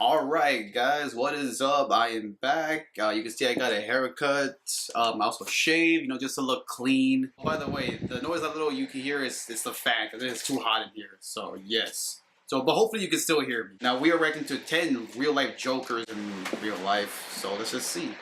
Alright guys, what is up? I am back. You can see I got a haircut. I also shaved, just to look clean. By the way, the noise that little you can hear is the fan because it is too hot in here. So yes. But hopefully you can still hear me. Now we are reacting to 10 real life Jokers in real life. So let's just see.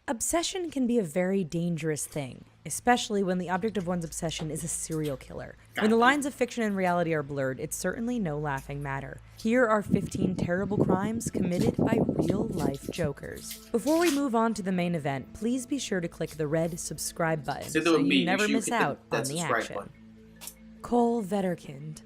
Obsession can be a very dangerous thing, especially when the object of one's obsession is a serial killer. When the lines of fiction and reality are blurred, it's certainly no laughing matter. Here are 15 terrible crimes committed by real-life Jokers. Before we move on to the main event, please be sure to click the red subscribe button so you never miss out on the action. Cole VETTERKIND.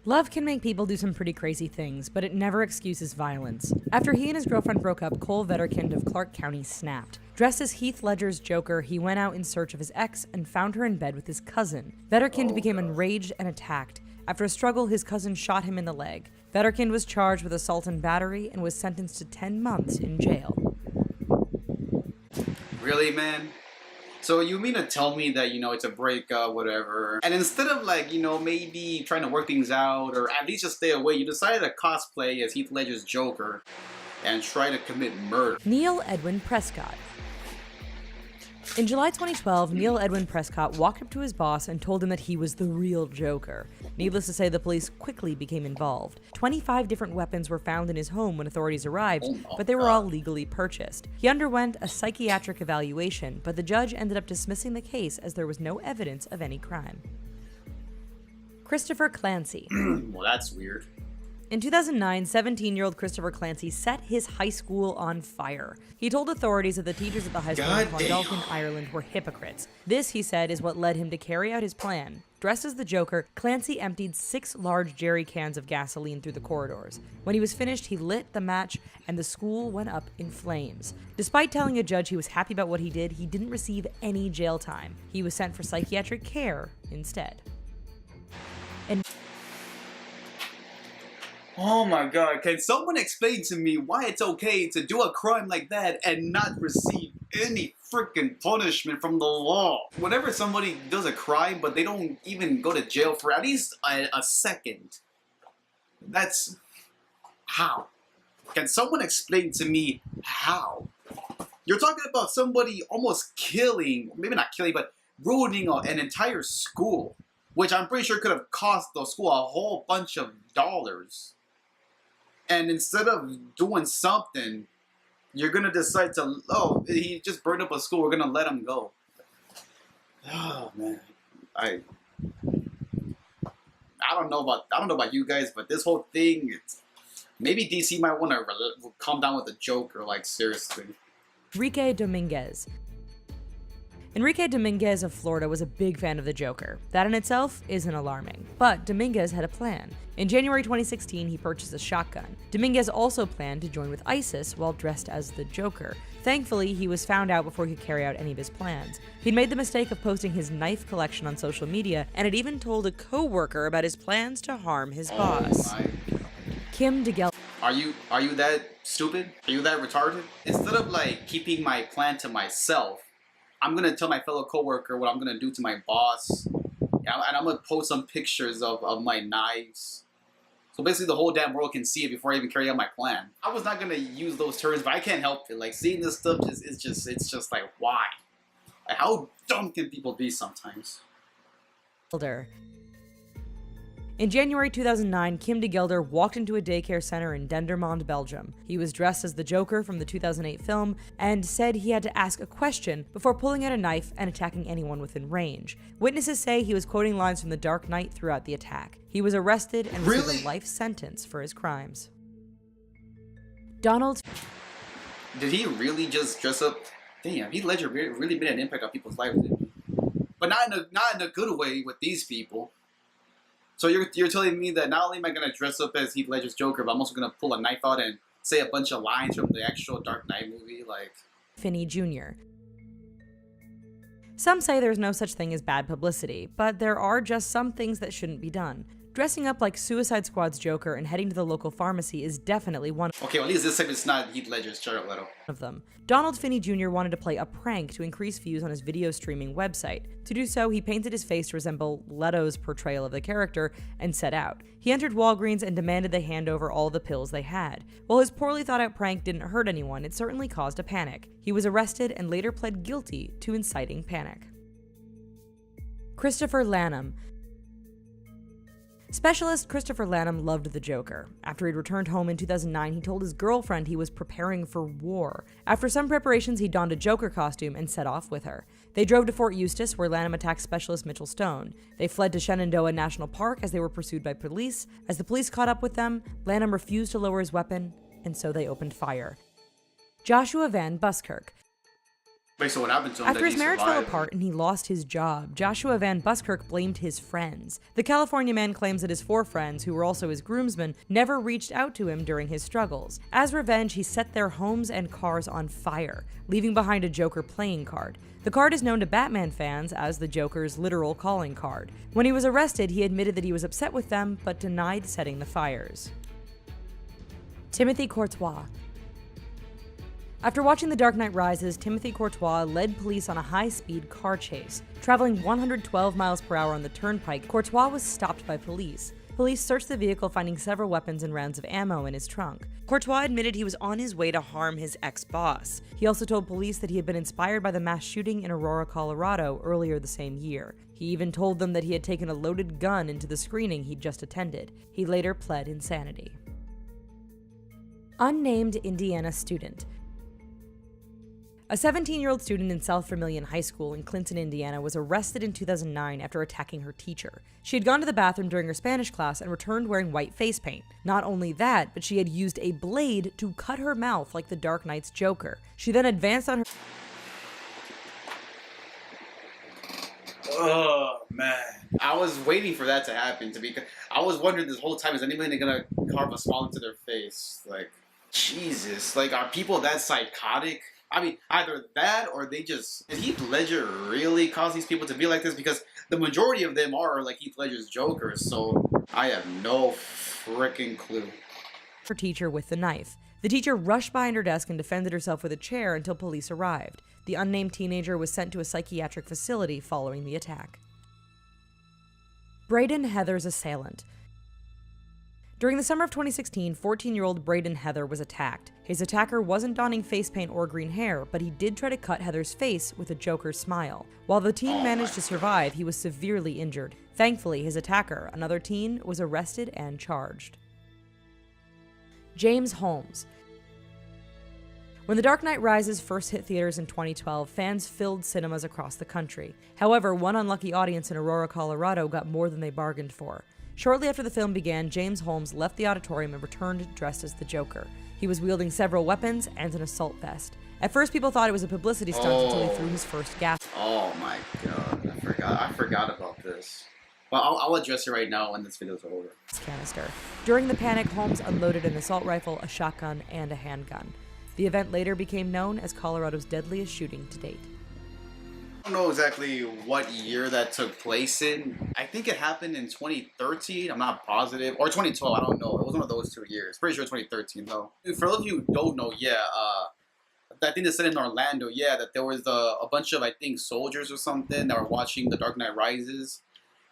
Love can make people do some pretty crazy things, but it never excuses violence. After he and his girlfriend broke up, Cole VETTERKIND of Clark County snapped. Dressed as Heath Ledger's Joker, he went out in search of his ex and found her in bed with his cousin. VETTERKIND became enraged and attacked. After a struggle, his cousin shot him in the leg. VETTERKIND was charged with assault and battery and was sentenced to 10 months in jail. Really, man? So you mean to tell me that, it's a breakup, whatever, and instead of maybe trying to work things out or at least just stay away, you decided to cosplay as Heath Ledger's Joker and try to commit murder? Neil Edwin Prescott. In July 2012, Neil Edwin Prescott walked up to his boss and told him that he was the real Joker. Needless to say, the police quickly became involved. 25 different weapons were found in his home when authorities arrived, but they were all legally purchased. He underwent a psychiatric evaluation, but the judge ended up dismissing the case as there was no evidence of any crime. Christopher Clancy. Well, that's weird. In 2009, 17-year-old Christopher Clancy set his high school on fire. He told authorities that the teachers at the high school in Clondalkin, Ireland were hypocrites. This, he said, is what led him to carry out his plan. Dressed as the Joker, Clancy emptied 6 large jerry cans of gasoline through the corridors. When he was finished, he lit the match, and the school went up in flames. Despite telling a judge he was happy about what he did, he didn't receive any jail time. He was sent for psychiatric care instead. Oh my god, can someone explain to me why it's okay to do a crime like that and not receive any freaking punishment from the law? Whenever somebody does a crime but they don't even go to jail for at least a second, that's... how? Can someone explain to me how? You're talking about somebody almost killing, maybe not killing, but ruining an entire school, which I'm pretty sure could have cost the school a whole bunch of dollars. And instead of doing something, you're gonna decide to, oh, he just burned up a school, we're gonna let him go. Oh man, I don't know about you guys, but this whole thing, maybe DC might want to calm down with the Joker, like seriously. Enrique Dominguez. Enrique Dominguez of Florida was a big fan of the Joker. That in itself isn't alarming. But Dominguez had a plan. In January 2016, he purchased a shotgun. Dominguez also planned to join with ISIS while dressed as the Joker. Thankfully, he was found out before he could carry out any of his plans. He'd made the mistake of posting his knife collection on social media and had even told a co-worker about his plans to harm his boss. Kim DeGel. Are you that stupid? Are you that retarded? Instead of keeping my plan to myself, I'm gonna tell my fellow coworker what I'm gonna do to my boss, and I'm gonna post some pictures of my knives. So basically the whole damn world can see it before I even carry out my plan. I was not gonna use those terms, but I can't help it. Seeing this stuff, it's just like, why? How dumb can people be sometimes? In January 2009, Kim de Gelder walked into a daycare center in Dendermonde, Belgium. He was dressed as the Joker from the 2008 film and said he had to ask a question before pulling out a knife and attacking anyone within range. Witnesses say he was quoting lines from The Dark Knight throughout the attack. He was arrested and received a life sentence for his crimes. Donald. Did he really just dress up? Damn, Heath Ledger really made an impact on people's lives, didn't he? But not in a good way with these people. So you're telling me that not only am I going to dress up as Heath Ledger's Joker, but I'm also going to pull a knife out and say a bunch of lines from the actual Dark Knight movie, Finney Jr. Some say there's no such thing as bad publicity, but there are just some things that shouldn't be done. Dressing up like Suicide Squad's Joker and heading to the local pharmacy is definitely one Okay, well, at least this time it's not Heath Ledger's Jared Leto. of them. Donald Finney Jr. wanted to play a prank to increase views on his video streaming website. To do so, he painted his face to resemble Leto's portrayal of the character and set out. He entered Walgreens and demanded they hand over all the pills they had. While his poorly thought out prank didn't hurt anyone, it certainly caused a panic. He was arrested and later pled guilty to inciting panic. Christopher LANUM. Specialist Christopher LANUM loved the Joker. After he'd returned home in 2009, he told his girlfriend he was preparing for war. After some preparations, he donned a Joker costume and set off with her. They drove to Fort Eustis, where LANUM attacked Specialist Mitchell Stone. They fled to Shenandoah National Park as they were pursued by police. As the police caught up with them, LANUM refused to lower his weapon, and so they opened fire. Joshua Van Buskirk. Wait, so what happened to him? After his marriage fell apart and he lost his job, Joshua Van Buskirk blamed his friends. The California man claims that his 4 friends, who were also his groomsmen, never reached out to him during his struggles. As revenge, he set their homes and cars on fire, leaving behind a Joker playing card. The card is known to Batman fans as the Joker's literal calling card. When he was arrested, he admitted that he was upset with them, but denied setting the fires. Timothy Courtois. After watching The Dark Knight Rises, Timothy Courtois led police on a high-speed car chase. Traveling 112 miles per hour on the turnpike, Courtois was stopped by police. Police searched the vehicle, finding several weapons and rounds of ammo in his trunk. Courtois admitted he was on his way to harm his ex-boss. He also told police that he had been inspired by the mass shooting in Aurora, Colorado earlier the same year. He even told them that he had taken a loaded gun into the screening he'd just attended. He later pled insanity. Unnamed Indiana student. A 17-year-old student in South Vermilion High School in Clinton, Indiana, was arrested in 2009 after attacking her teacher. She had gone to the bathroom during her Spanish class and returned wearing white face paint. Not only that, but she had used a blade to cut her mouth like the Dark Knight's Joker. She then advanced on her... Oh, man. I was waiting for that to happen, I was wondering this whole time, is anybody gonna carve a smile into their face? Like, Jesus. Like, are people that psychotic? I mean, either that or they just... Did Heath Ledger really cause these people to be like this? Because the majority of them are like Heath Ledger's Jokers, so I have no freaking clue. Her teacher with the knife. The teacher rushed behind her desk and defended herself with a chair until police arrived. The unnamed teenager was sent to a psychiatric facility following the attack. BRAYDON Heather's assailant. During the summer of 2016, 14-year-old BRAYDON Heather was attacked. His attacker wasn't donning face paint or green hair, but he did try to cut Heather's face with a Joker smile. While the teen managed to survive, he was severely injured. Thankfully, his attacker, another teen, was arrested and charged. James Holmes. When The Dark Knight Rises first hit theaters in 2012, fans filled cinemas across the country. However, one unlucky audience in Aurora, Colorado got more than they bargained for. Shortly after the film began, James Holmes left the auditorium and returned dressed as the Joker. He was wielding several weapons and an assault vest. At first, people thought it was a publicity stunt until he threw his first gas. Oh my god, I forgot about this. Well, I'll address it right now when this video's over. Canister. During the panic, Holmes unloaded an assault rifle, a shotgun, and a handgun. The event later became known as Colorado's deadliest shooting to date. I don't know exactly what year that took place in. I think it happened in 2013. I'm not positive. Or 2012. I don't know. It was one of those 2 years. Pretty sure 2013 though. For those of you who don't know, yeah, I think they said in Orlando, yeah, that there was a bunch of, I think, soldiers or something that were watching The Dark Knight Rises.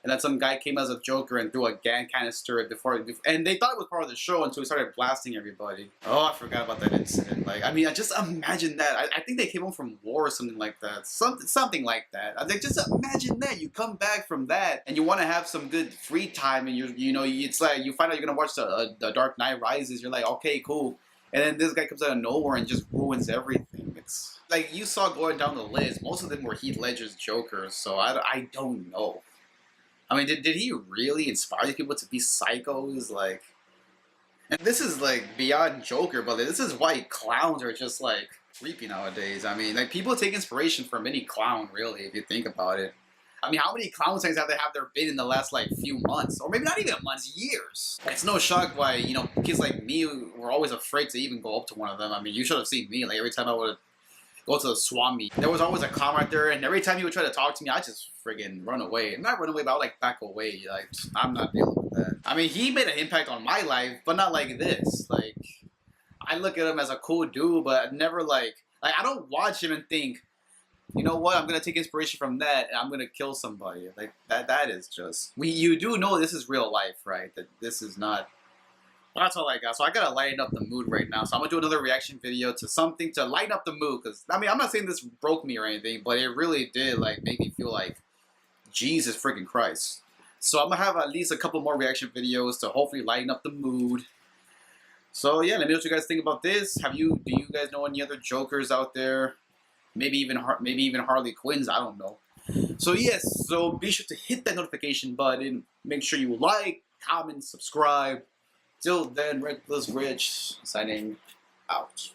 And then some guy came as a Joker and threw a gas canister before, and they thought it was part of the show until he started blasting everybody. Oh, I forgot about that incident. Like, I mean, I just imagine that. I think they came home from war or something like that. Something like that. I think just imagine that. You come back from that and you want to have some good free time, and it's like you find out you're gonna watch the Dark Knight Rises. You're like, okay, cool. And then this guy comes out of nowhere and just ruins everything. It's like you saw going down the list. Most of them were Heath Ledger's Jokers, so I don't know. I mean, did he really inspire these people to be psychos? Like, and this is like beyond Joker, but this is why clowns are just like creepy nowadays. I mean, like people take inspiration from any clown, really, if you think about it. I mean, how many clown signs have there been in the last like few months, or maybe not even months, years? It's no shock why kids like me were always afraid to even go up to one of them. I mean, you should have seen me. Like every time I would. go to the swami. There was always a comment there, and every time he would try to talk to me, I just friggin' run away. Not run away, but I would like back away. Like, I'm not dealing with that. I mean, he made an impact on my life, but not like this. Like, I look at him as a cool dude, but never like I don't watch him and think, you know what, I'm gonna take inspiration from that and I'm gonna kill somebody. Like that is just you do know this is real life, right? That this is not. But that's all I got. So I gotta lighten up the mood right now. So I'm gonna do another reaction video to something to lighten up the mood. Cause I mean, I'm not saying this broke me or anything, but it really did like make me feel like Jesus freaking Christ. So I'm gonna have at least a couple more reaction videos to hopefully lighten up the mood. So yeah, let me know what you guys think about this. Do you guys know any other Jokers out there? Maybe even Harley Quinns. I don't know. So yes, so be sure to hit that notification button. Make sure you like, comment, subscribe. Till then, REKLEZ Rich signing out.